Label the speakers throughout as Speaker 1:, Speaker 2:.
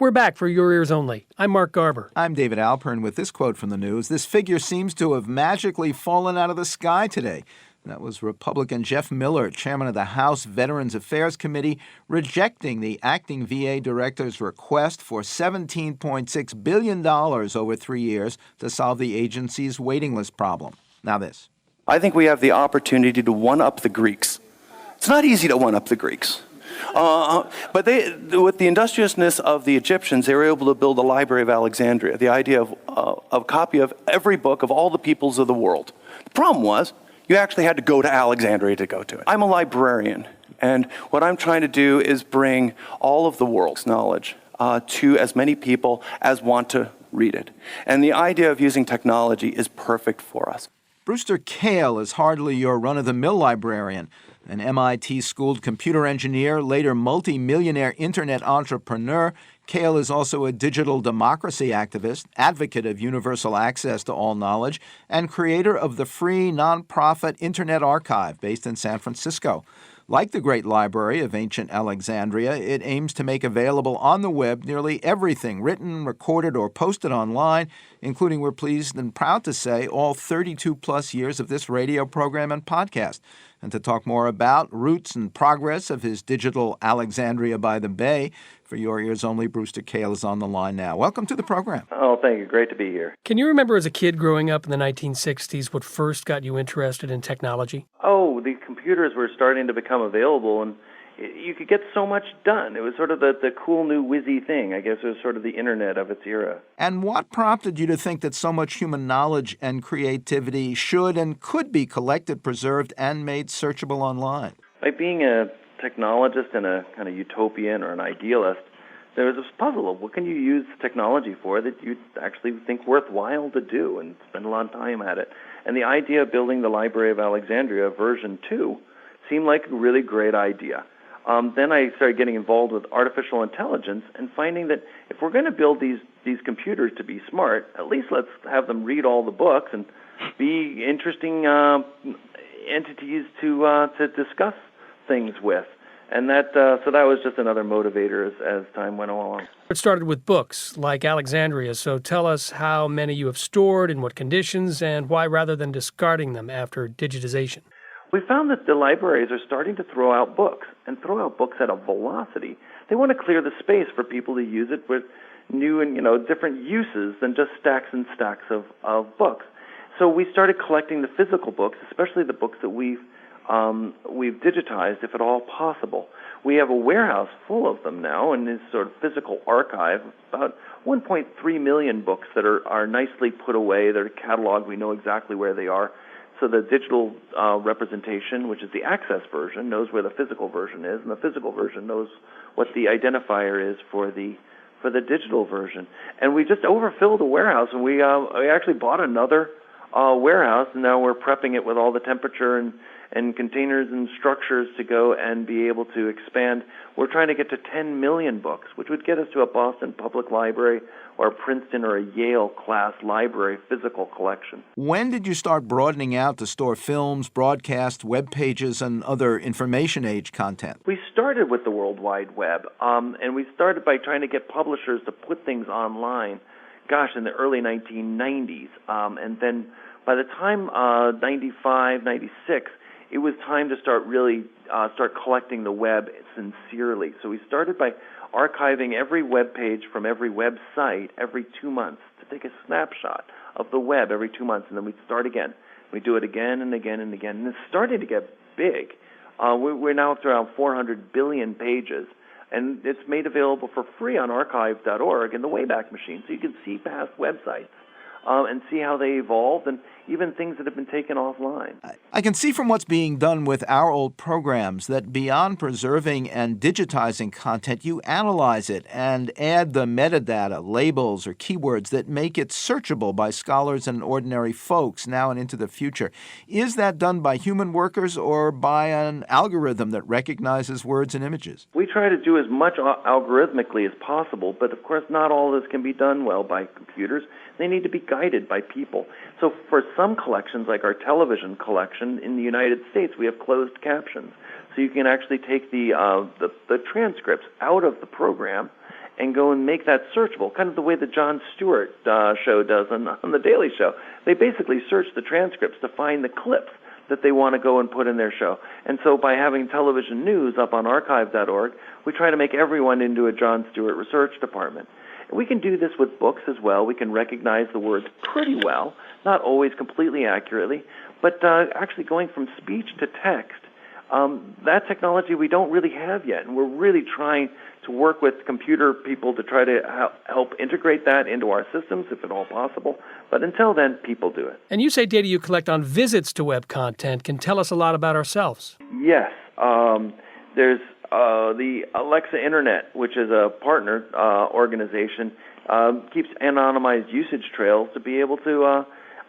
Speaker 1: We're back for Your Ears Only. I'm Mark Garber.
Speaker 2: I'm David Alpern with this quote from the news. This figure seems to have magically fallen out of the sky today. That was Republican Jeff Miller, chairman of the House Veterans Affairs Committee, rejecting the acting VA director's request for $17.6 billion over 3 years to solve the agency's waiting list problem. Now this.
Speaker 3: I think we have the opportunity to one-up the Greeks. It's not easy to one-up the Greeks. But with the industriousness of the Egyptians, they were able to build a Library of Alexandria, the idea of a copy of every book of all the peoples of the world. The problem was, you actually had to go to Alexandria to go to it. I'm a librarian, and what I'm trying to do is bring all of the world's knowledge to as many people as want to read it. And the idea of using technology is perfect for us.
Speaker 2: Brewster Kahle is hardly your run-of-the-mill librarian. An MIT-schooled computer engineer, later multi-millionaire internet entrepreneur, Kahle is also a digital democracy activist, advocate of universal access to all knowledge, and creator of the free nonprofit Internet Archive based in San Francisco. Like the Great Library of Ancient Alexandria, it aims to make available on the web nearly everything written, recorded, or posted online, including, we're pleased and proud to say, all 32-plus years of this radio program and podcast. And to talk more about roots and progress of his digital Alexandria by the Bay, for Your Ears Only, Brewster Kahle is on the line now. Welcome to the program.
Speaker 4: Oh, thank you. Great to be here.
Speaker 1: Can you remember as a kid growing up in the 1960s what first got you interested in technology?
Speaker 4: Oh, the computers were starting to become available, and you could get so much done. It was sort of the cool new whizzy thing. I guess it was sort of the internet of its era.
Speaker 2: And what prompted you to think that so much human knowledge and creativity should and could be collected, preserved, and made searchable online?
Speaker 4: Like being a technologist and a kind of utopian or an idealist, there was this puzzle of what can you use technology for that you actually think worthwhile to do and spend a lot of time at it. And the idea of building the Library of Alexandria version 2 seemed like a really great idea. Then I started getting involved with artificial intelligence and finding that if we're going to build these computers to be smart, at least let's have them read all the books and be interesting entities to discuss things with. And so that was just another motivator as time went along.
Speaker 1: It started with books like Alexandria, so tell us how many you have stored, in what conditions, and why rather than discarding them after digitization.
Speaker 4: We found that the libraries are starting to throw out books, and throw out books at a velocity. They want to clear the space for people to use it with new and different uses than just stacks and stacks of books. So we started collecting the physical books, especially the books that we've digitized, if at all possible. We have a warehouse full of them now, and this sort of physical archive, about 1.3 million books that are nicely put away. They're cataloged. We know exactly where they are. So the digital representation, which is the access version, knows where the physical version is, and the physical version knows what the identifier is for the digital version. And we just overfilled the warehouse, and we actually bought another warehouse, and now we're prepping it with all the temperature and containers and structures to go and be able to expand. We're trying to get to 10 million books, which would get us to a Boston Public Library or a Princeton or a Yale-class library physical collection.
Speaker 2: When did you start broadening out to store films, broadcasts, web pages, and other information age content?
Speaker 4: We started with the World Wide Web, and we started by trying to get publishers to put things online, in the early 1990s. And then by the time 95, 96, it was time to start collecting the web sincerely. So we started by archiving every web page from every website every 2 months, to take a snapshot of the web every 2 months, and then we'd start again. We do it again and again and again, and it's starting to get big. We're now up to around 400 billion pages, and it's made available for free on archive.org in the Wayback Machine, so you can see past websites and see how they evolved, and even things that have been taken offline.
Speaker 2: I can see from what's being done with our old programs that beyond preserving and digitizing content, you analyze it and add the metadata, labels, or keywords that make it searchable by scholars and ordinary folks now and into the future. Is that done by human workers or by an algorithm that recognizes words and images?
Speaker 4: We try to do as much algorithmically as possible, but of course not all this can be done well by computers. They need to be guided by people. So for some collections, like our television collection in the United States, we have closed captions. So you can actually take the transcripts out of the program and go and make that searchable, kind of the way the Jon Stewart show does on The Daily Show. They basically search the transcripts to find the clips that they want to go and put in their show. And so by having television news up on archive.org, we try to make everyone into a Jon Stewart research department. And we can do this with books as well. We can recognize the words pretty well, not always completely accurately, but actually going from speech to text. That technology we don't really have yet, and we're really trying to work with computer people to try to help integrate that into our systems, if at all possible. But until then, people do it.
Speaker 1: And you say data you collect on visits to web content can tell us a lot about ourselves.
Speaker 4: Yes. There's the Alexa Internet, which is a partner organization, keeps anonymized usage trails to be able to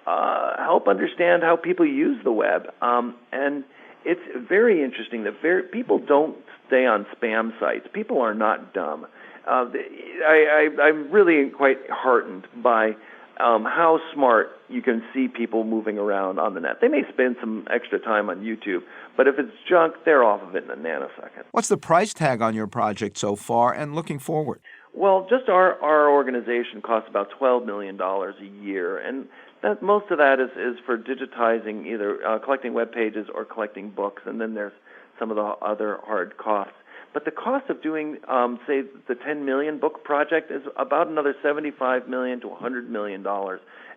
Speaker 4: help understand how people use the web. And it's very interesting that people don't stay on spam sites. People are not dumb. I'm really quite heartened by how smart you can see people moving around on the net. They may spend some extra time on YouTube, but if it's junk, they're off of it in a nanosecond.
Speaker 2: What's the price tag on your project so far and looking forward?
Speaker 4: Well, just our organization costs about $12 million a year, and most of that is for digitizing, either collecting web pages or collecting books, and then there's some of the other hard costs. But the cost of doing, say, the 10 million book project is about another $75 million to $100 million,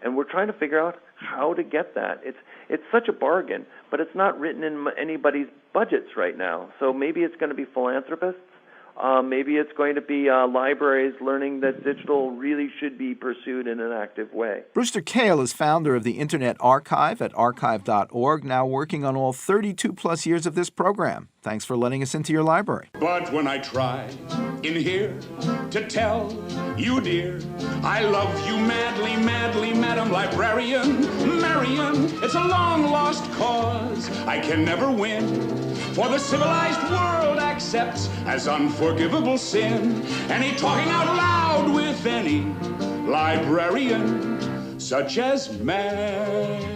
Speaker 4: and we're trying to figure out how to get that. It's such a bargain, but it's not written in anybody's budgets right now. So maybe it's going to be philanthropists. Maybe it's going to be libraries learning that digital really should be pursued in an active way.
Speaker 2: Brewster Kahle is founder of the Internet Archive at archive.org, now working on all 32-plus years of this program. Thanks for letting us into your library.
Speaker 5: But when I try in here to tell you, dear, I love you madly, madly, Madam Librarian, Marian, it's a long-lost cause I can never win. For the civilized world accepts as unforgivable sin any talking out loud with any librarian, such as Marian.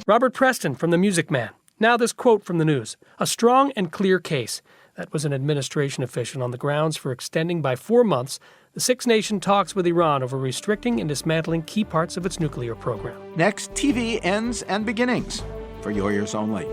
Speaker 1: Robert Preston from The Music Man. Now this quote from the news. A strong and clear case. That was an administration official on the grounds for extending by 4 months the six-nation talks with Iran over restricting and dismantling key parts of its nuclear program.
Speaker 2: Next, TV Ends and Beginnings for your ears only.